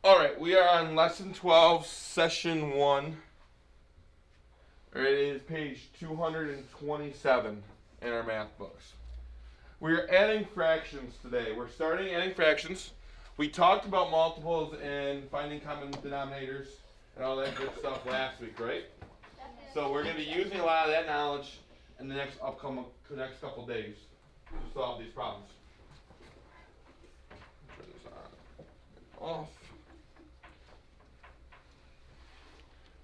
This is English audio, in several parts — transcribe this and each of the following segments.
Alright, we are on lesson 12, session 1. It is page 227 in our math books. We are adding fractions today. We're starting adding fractions. We talked about multiples and finding common denominators and all that good stuff last week, right? So we're going to be using a lot of that knowledge in the next couple days to solve these problems. Turn this on. Off.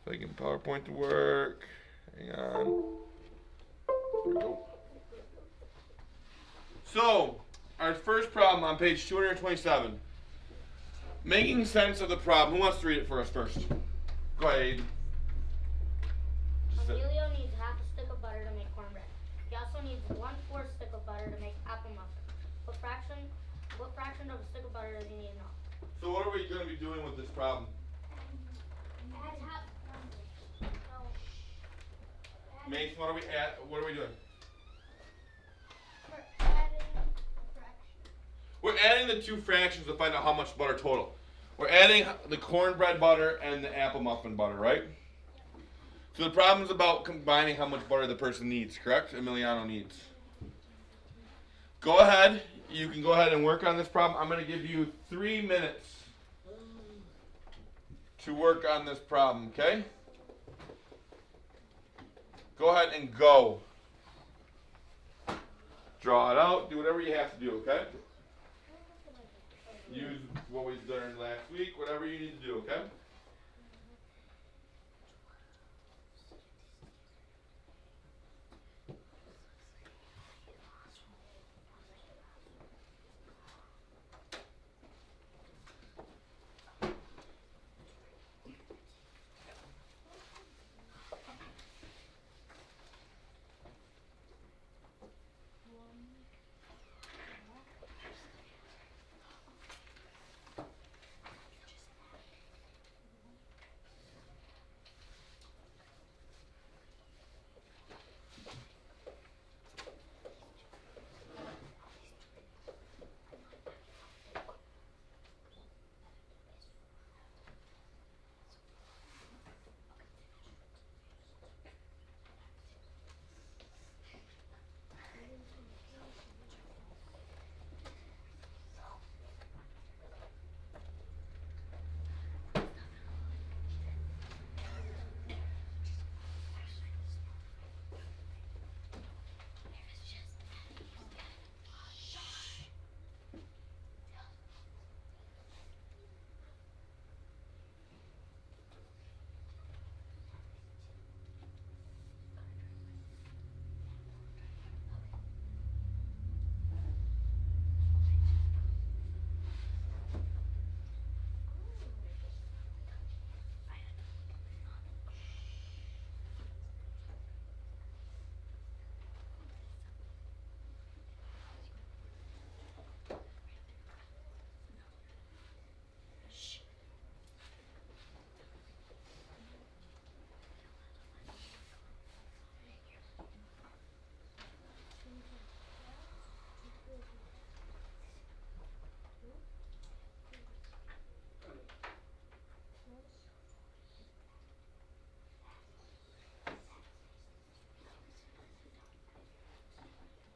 So I can PowerPoint to work. Hang on. There we go. So, our first problem on page 227. Making sense of the problem. Who wants to read it for us first? Go ahead, Aiden. Emilio needs half a stick of butter to make cornbread. He also needs 1/4 stick of butter to make apple muffin. What fraction of a stick of butter does he need now? So what are we going to be doing with this problem? Mason, what are we doing? We're adding a fraction. We're adding the two fractions to find out how much butter total. We're adding the cornbread butter and the apple muffin butter, right? So the problem is about combining how much butter the person needs, correct? Emiliano needs. Go ahead. You can go ahead and work on this problem. I'm going to give you 3 minutes to work on this problem, okay? Go ahead and go. Draw it out. Do whatever you have to do, okay? Use what we learned last week, whatever you need to do, okay?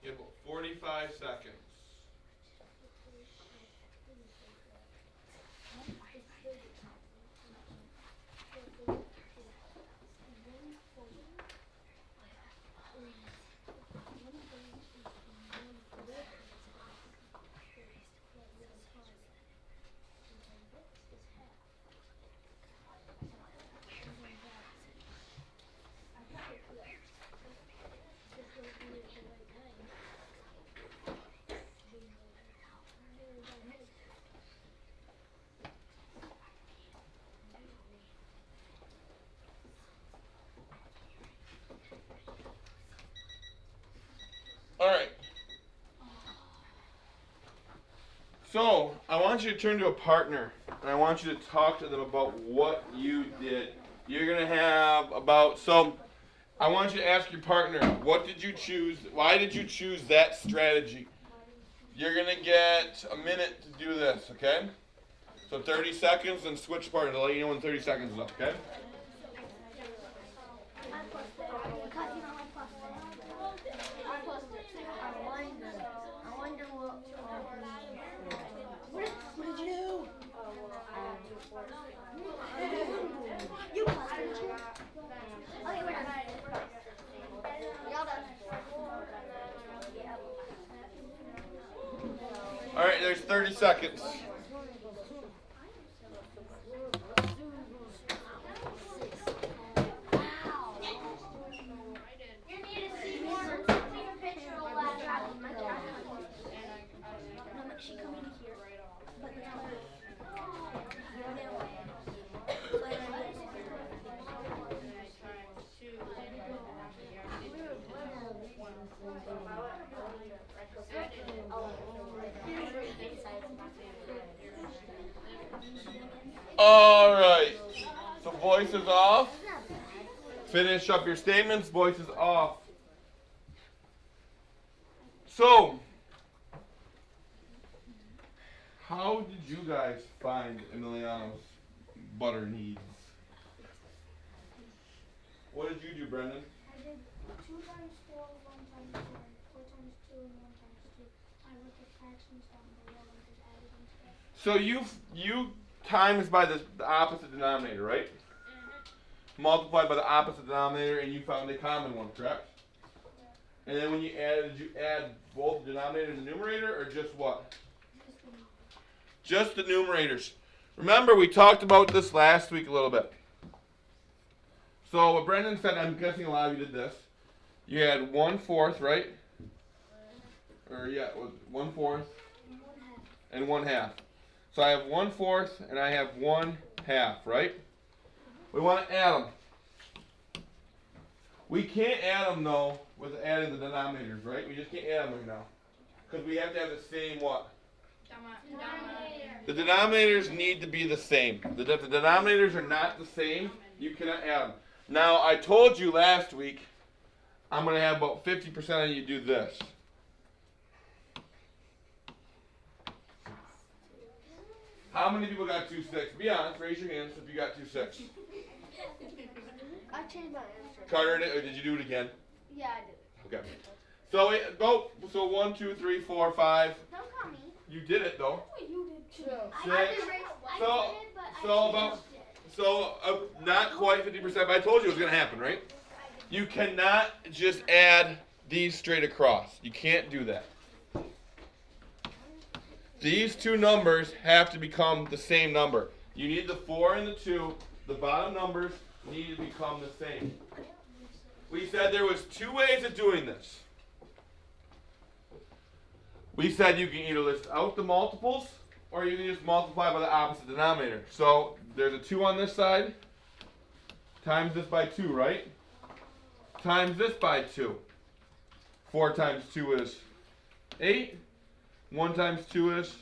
You have 45 seconds. Alright. So, I want you to turn to a partner, and I want you to talk to them about what you did. You're going to have I want you to ask your partner, what did you choose? Why did you choose that strategy? You're going to get a minute to do this, okay? So 30 seconds and switch partners. I'll let you know when 30 seconds is up, okay? What did you do? You busted it. Okay, we're done. Y'all done. Alright, there's 30 seconds. You need to see more. Take a picture of last time. She coming here. But the color. Alright. So voice is off. Finish up your statements. Voice is off. So, how did you guys find Emiliano's butter needs? What did you do, Brendan? I did 2 times 4, 1 times 4, 4 times 2, and 1 times 2. I wrote the fractions down below and just added them together. So you times by the opposite denominator, right? Multiplied by the opposite denominator, and you found a common one, correct? And then when you added, did you add both the denominator and the numerator, or just what? Just the numerators. Remember, we talked about this last week a little bit. So what Brendan said, I'm guessing a lot of you did this. You had 1/4, right? Or yeah, it was 1/4 and 1/2. So I have 1/4 and I have 1/2, right? We want to add them. We can't add them though with adding the denominators, right? We just can't add them right now. Because we have to have the same what? The denominators need to be the same. If the denominators are not the same, you cannot add them. Now, I told you last week, I'm going to have about 50% of you do this. How many people got 2 6? Be honest, raise your hands if you got 2 6. I changed my answer. Carter, did you do it again? Yeah, I did. Okay. So go. So 1, 2, 3, 4, 5. Don't call me. You did it though. You did too. So not quite 50%, but I told you it was going to happen, right? You cannot just add these straight across. You can't do that. These two numbers have to become the same number. You need the 4 and the 2. The bottom numbers need to become the same. We said there was 2 ways of doing this. We said you can either list out the multiples or you can just multiply by the opposite denominator. So there's a 2 on this side, times this by 2, right? Times this by 2. 4 times 2 is 8. 1 times 2 is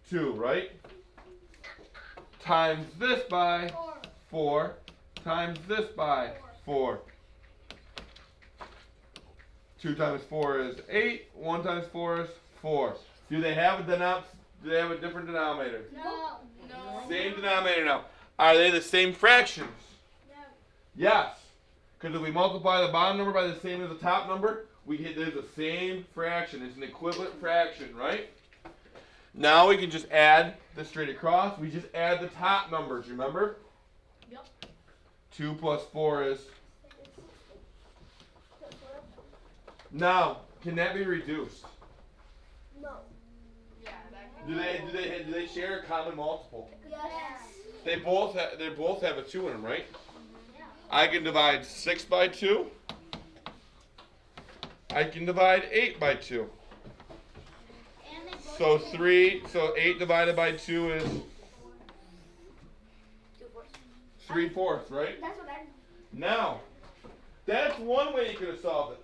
2, right? Times this by 4. Times this by 4. 2 times 4 is 8. 1 times 4 is 4. Do they have a different denominator? No. Same denominator now. Are they the same fractions? No. Yes. Because if we multiply the bottom number by the same as the top number, there's the same fraction. It's an equivalent fraction, right? Now we can just add this straight across. We just add the top numbers, remember? Yep. 2 plus 4 is... Now, can that be reduced? No. Do they share a common multiple? Yes. They both have a 2 in them, right? I can divide 6 by 2. I can divide 8 by 2. So 8 divided by 2 is 3/4, right? That's what I did. Now, that's one way you could have solved it.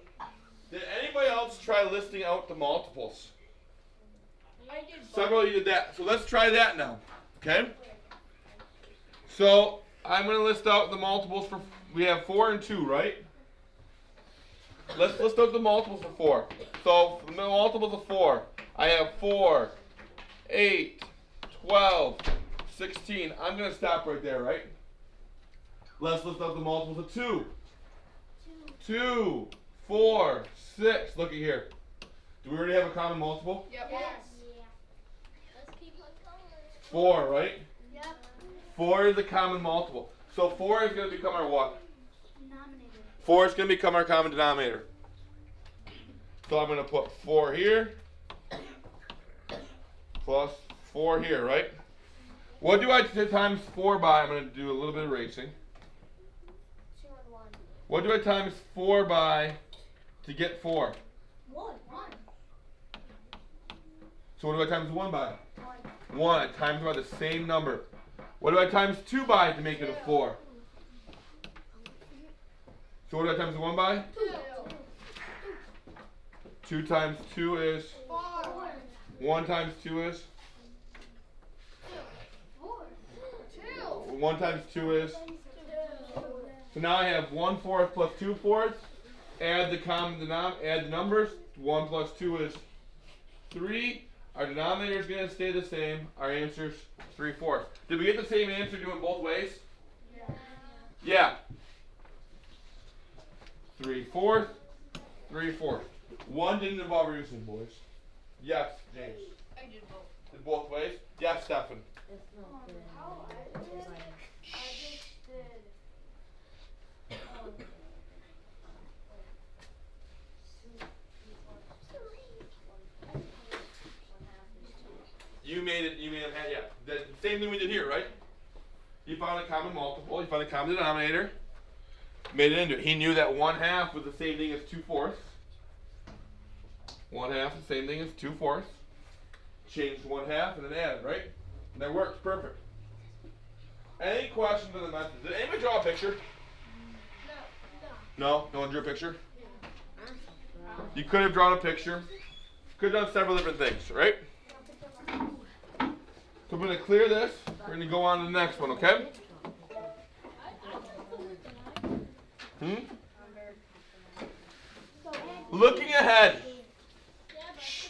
Did anybody else try listing out the multiples? I did. Several of you did that. So let's try that now. Okay? So I'm going to list out the multiples for, we have 4 and 2, right? Let's list out the multiples for 4. So the multiples of 4. I have 4, 8, 12, 16. I'm going to stop right there, right? Let's list out the multiples of 2. 2, 4, 6. Looky here. Do we already have a common multiple? Yep. Yes. 4, right? Yep. 4 is a common multiple. So 4 is going to become our what? Denominator. 4 is going to become our common denominator. So I'm going to put 4 here plus 4 here, right? What do I times 4 by? I'm going to do a little bit of erasing. 2 and 1. What do I times 4 by to get 4? 1. So what do I times 1 by? 1. 1. I times by the same number. What do I times 2 by to make it a 4? So what do I times 1 by? 2 times 2 is? 1 times 2 is? 1 times 2 is? So now I have 1/4 plus 2/4. Add the numbers. 1 plus 2 is 3. Our denominator is going to stay the same. Our answer is 3/4. Did we get the same answer doing both ways? Yeah. 3/4. 3/4. One didn't involve reducing, boys. Yes, James. I did both. Did both ways? Yes, Stefan. You made it, yeah. The same thing we did here, right? You found a common multiple, you found a common denominator, made it into it. He knew that 1/2 was the same thing as 2/4. 1/2 is the same thing as 2/4. Changed 1/2 and then added, right? And that works perfect. Any questions on the method? Did anybody draw a picture? No? No one drew a picture? You could have drawn a picture. Could have done several different things, right? So we're going to clear this. We're going to go on to the next one, okay? Looking ahead. Shh.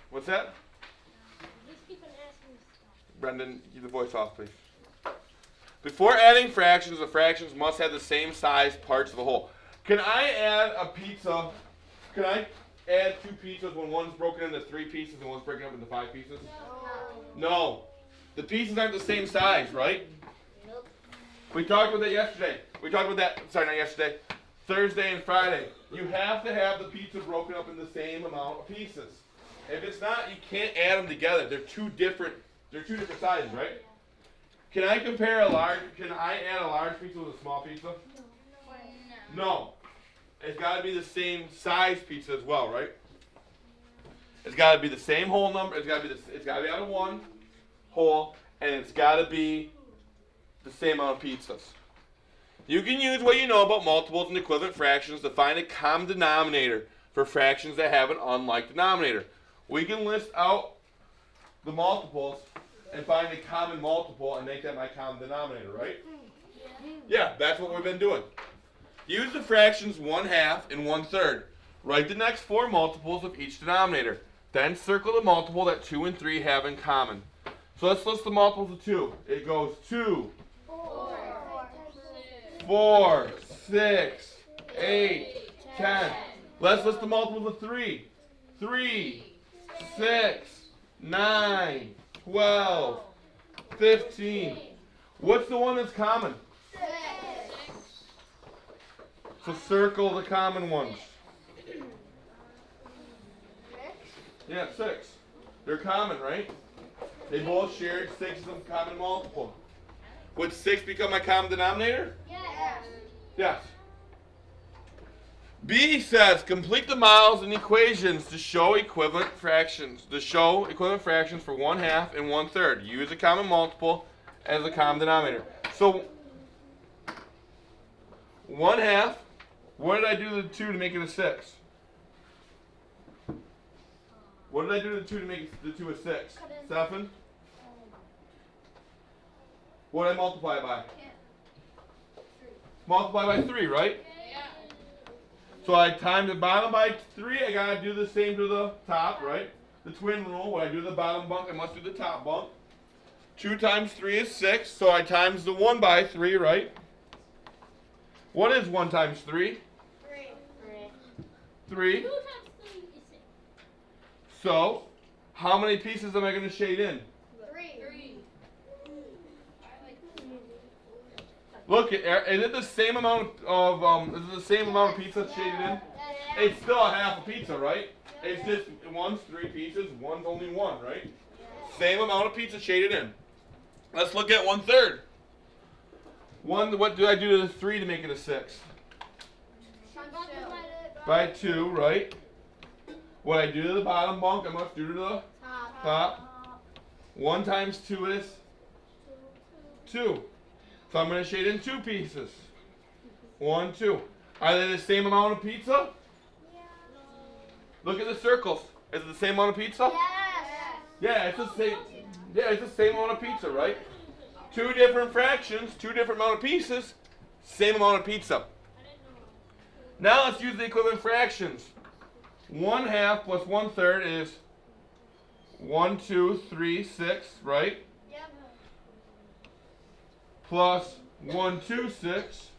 What's that? Brendan, keep the voice off, please. Before adding fractions, the fractions must have the same size parts of the whole. Can I add a pizza? Can I add 2 pizzas when one's broken into 3 pieces and one's broken up into 5 pieces? No. The pieces aren't the same size, right? Nope. We talked about that yesterday. We talked about that, sorry, not yesterday, Thursday and Friday. You have to have the pizza broken up in the same amount of pieces. If it's not, you can't add them together. They're two different sizes, right? Can I add a large pizza with a small pizza? No. It's got to be the same size pizza as well, right? It's got to be the same whole number. It's got to be out of 1 whole, and it's got to be the same amount of pizzas. You can use what you know about multiples and equivalent fractions to find a common denominator for fractions that have an unlike denominator. We can list out the multiples and find a common multiple and make that my common denominator, right? Yeah, that's what we've been doing. Use the fractions 1/2 and 1/3. Write the next 4 multiples of each denominator. Then circle the multiple that 2 and 3 have in common. So let's list the multiples of 2. It goes 2, 4, 6, 8, 10. Let's list the multiples of 3. 3, 6, 9, 12, 15. What's the one that's common? So circle the common ones. Yeah, 6. They're common, right? They both shared 6 as a common multiple. Would 6 become my common denominator? Yes. B says complete the models and equations to show equivalent fractions. For 1/2 and 1/3. Use a common multiple as a common denominator. So 1/2. What did I do to the 2 to make it a 6? What did I do to the 2 to make the 2 a 6? 7? What did I multiply it by? Multiply by 3, right? So I timed the bottom by 3. I gotta do the same to the top, right? The twin rule. When I do the bottom bunk, I must do the top bunk. 2 times 3 is 6, so I times the 1 by 3, right? What is 1 times 3? 3. 2 times 3 is 6. So, how many pieces am I going to shade in? 3. Look, is it the same amount of is it the same amount of pizza shaded in? It's still a half a pizza, right? It's just one's 3 pieces, one's only 1, right? Same amount of pizza shaded in. Let's look at 1/3. What do I do to the 3 to make it a 6? By 2, right? What I do to the bottom bunk, I must do to the top. 1 times 2 is 2. So I'm going to shade in 2 pieces. 1, 2. Are they the same amount of pizza? Look at the circles. Is it the same amount of pizza? Yeah, it's the same. Yeah, it's the same amount of pizza, right? 2 different fractions, 2 different amount of pieces, same amount of pizza. Now let's use the equivalent fractions. 1/2 plus 1/3 is 1, 2, 3, 6, right? Plus 1, 2, 6.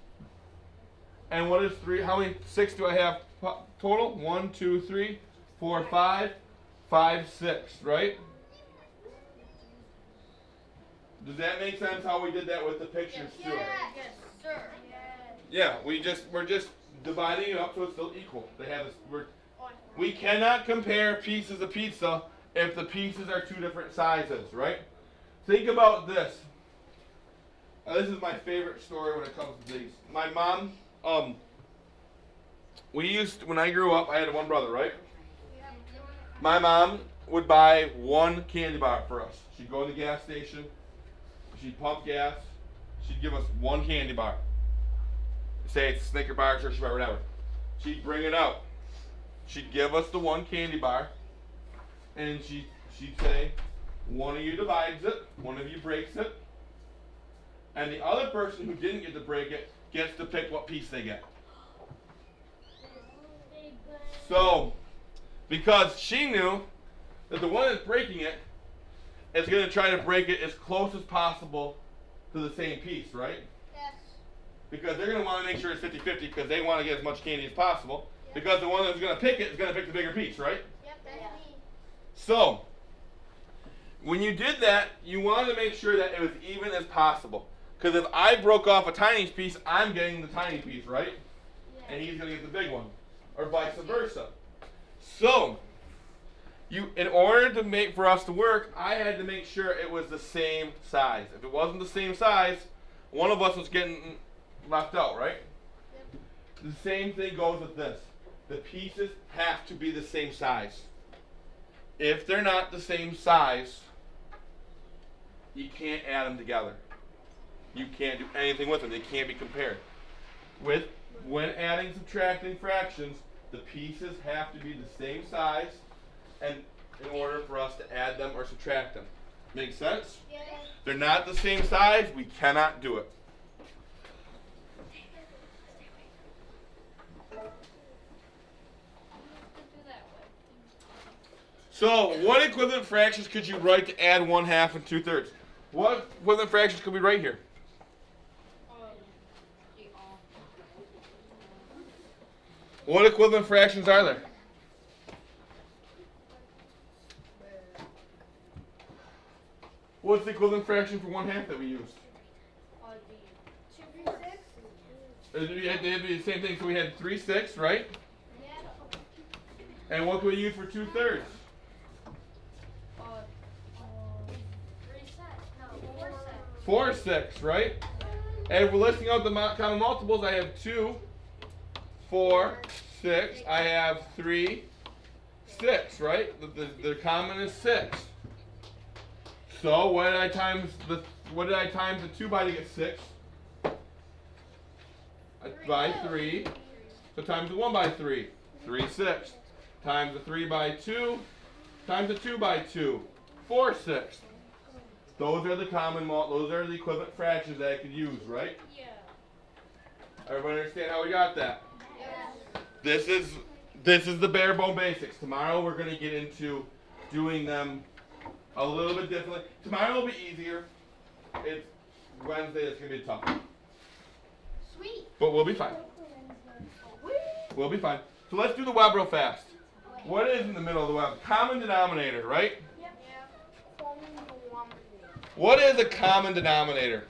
And what is 3? How many 6 do I have total? 1, 2, 3, 4, 5, 5, 6, right? Does that make sense how we did that with the pictures too? Yes, sir. Yeah, we're just dividing it up so it's still equal. We cannot compare pieces of pizza if the pieces are 2 different sizes, right? Think about this. This is my favorite story when it comes to these. My mom, when I grew up, I had 1 brother, right? My mom would buy 1 candy bar for us. She'd go to the gas station, she'd pump gas, she'd give us 1 candy bar. Say it's Snicker bar, Hershey bar, whatever. She'd bring it out. She'd give us the 1 candy bar, and she'd say, one of you divides it, one of you breaks it, and the other person who didn't get to break it gets to pick what piece they get. So, because she knew that the one that's breaking it is going to try to break it as close as possible to the same piece, right? Because they're going to want to make sure it's 50-50 because they want to get as much candy as possible. Because the one that's going to pick it is going to pick the bigger piece, right? So, when you did that, you wanted to make sure that it was even as possible. Because if I broke off a tiny piece, I'm getting the tiny piece, right? And he's going to get the big one. Or vice versa. So, in order for us to work, I had to make sure it was the same size. If it wasn't the same size, one of us was getting left out, right? The same thing goes with this. The pieces have to be the same size. If they're not the same size, you can't add them together. You can't do anything with them. They can't be compared. When adding, subtracting fractions, the pieces have to be the same size, and in order for us to add them or subtract them. Make sense? Yes. If they're not the same size, we cannot do it. So, what equivalent fractions could you write to add 1/2 and 2/3? What equivalent fractions could we write here? What equivalent fractions are there? What's the equivalent fraction for 1/2 that we used? 2, 3, 6. It'd be the same thing. So we had 3, 6, right? And what can we use for 2/3? 4, 6, right? And if we're listing out the common multiples, I have 2, 4, 6. I have 3, 6, right? The common is 6. So what did I times the 2 by to get 6? By 3. So times the 1 by 3. 3, 6. Times the 3 by 2. Times the 2 by 2. 4, 6. Those are the those are the equivalent fractions that I could use, right? Yeah. Everybody understand how we got that? Yes. This is the bare bone basics. Tomorrow we're going to get into doing them a little bit differently. Tomorrow will be easier. it's Wednesday. It's gonna be tough, Sweet. but we'll be fine. We'll be fine. So let's do the web real fast. What is in the middle of the web? Common denominator, right? What is a common denominator?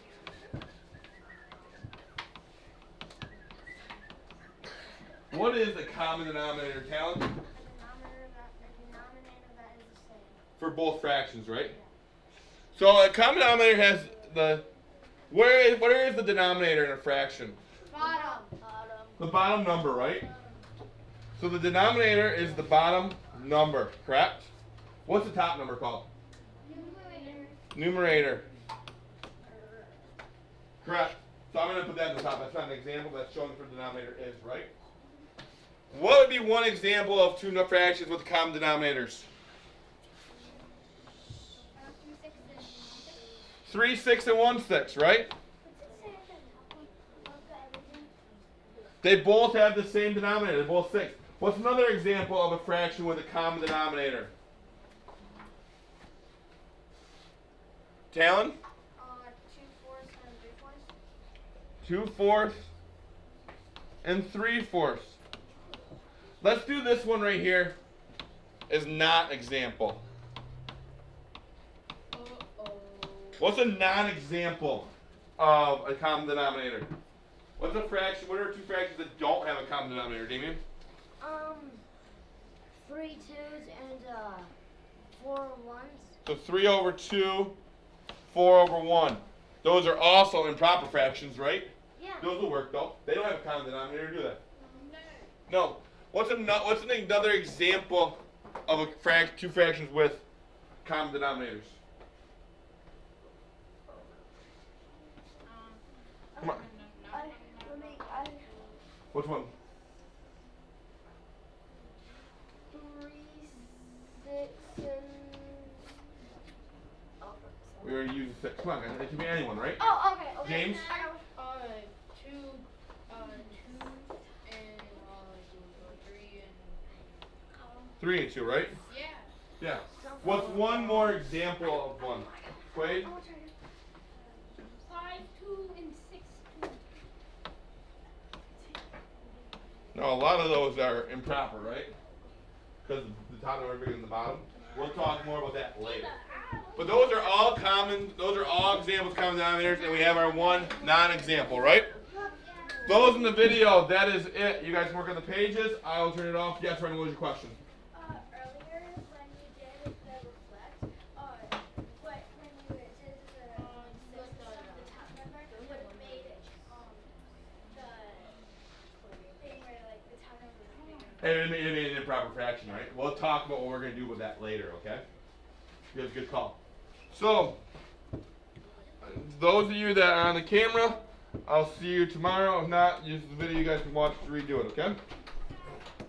What is a common denominator, Talon? The denominator that is the same. For both fractions, right? So a common denominator has the where is the denominator in a fraction? Bottom. The bottom number, right? So the denominator is the bottom number, correct? What's the top number called? Numerator. Correct. So I'm going to put that in the top. That's not an example. That's showing what the denominator is, right? What would be one example of two fractions with common denominators? 3, 6, and 1, 6, right? They both have the same denominator. They're both 6. What's another example of a fraction with a common denominator? Talon? 2/4 and 3/4. 2/4 and 3/4. Let's do this one right here as not example. What's a non-example of a common denominator? What's a fraction? What are two fractions that don't have a common denominator, Damien? 3 2s and 4 1s. So 3/2, 4/1. Those are also improper fractions, right? Yeah. Those will work though. They don't have a common denominator, do they? No. What's another example of a two fractions with common denominators? Come on. Which one? 3 6 and. We already used 6. Come on, guys. It can be anyone, right? Oh, okay. James? 2, 2, and 3 and 3 and 2, right? yeah. Yeah. What's one more example of one? Quaid? 5, 2, and 6, 2. No, a lot of those are improper, right? Because the top number is bigger than the bottom. We'll talk more about that later. But those are all common. Those are all examples of common denominators, and we have our one non-example, right? Those in the video. That is it. You guys work on the pages. I will turn it off. Yes, Ryan, what was your question? Earlier when you did the reflect, when you did the top number, would have made the thing where like the top number was bigger. And it made an improper fraction, right? We'll talk about what we're going to do with that later, okay? Good call. So, those of you that are on the camera, I'll see you tomorrow. If not, use the video you guys can watch to redo it, okay?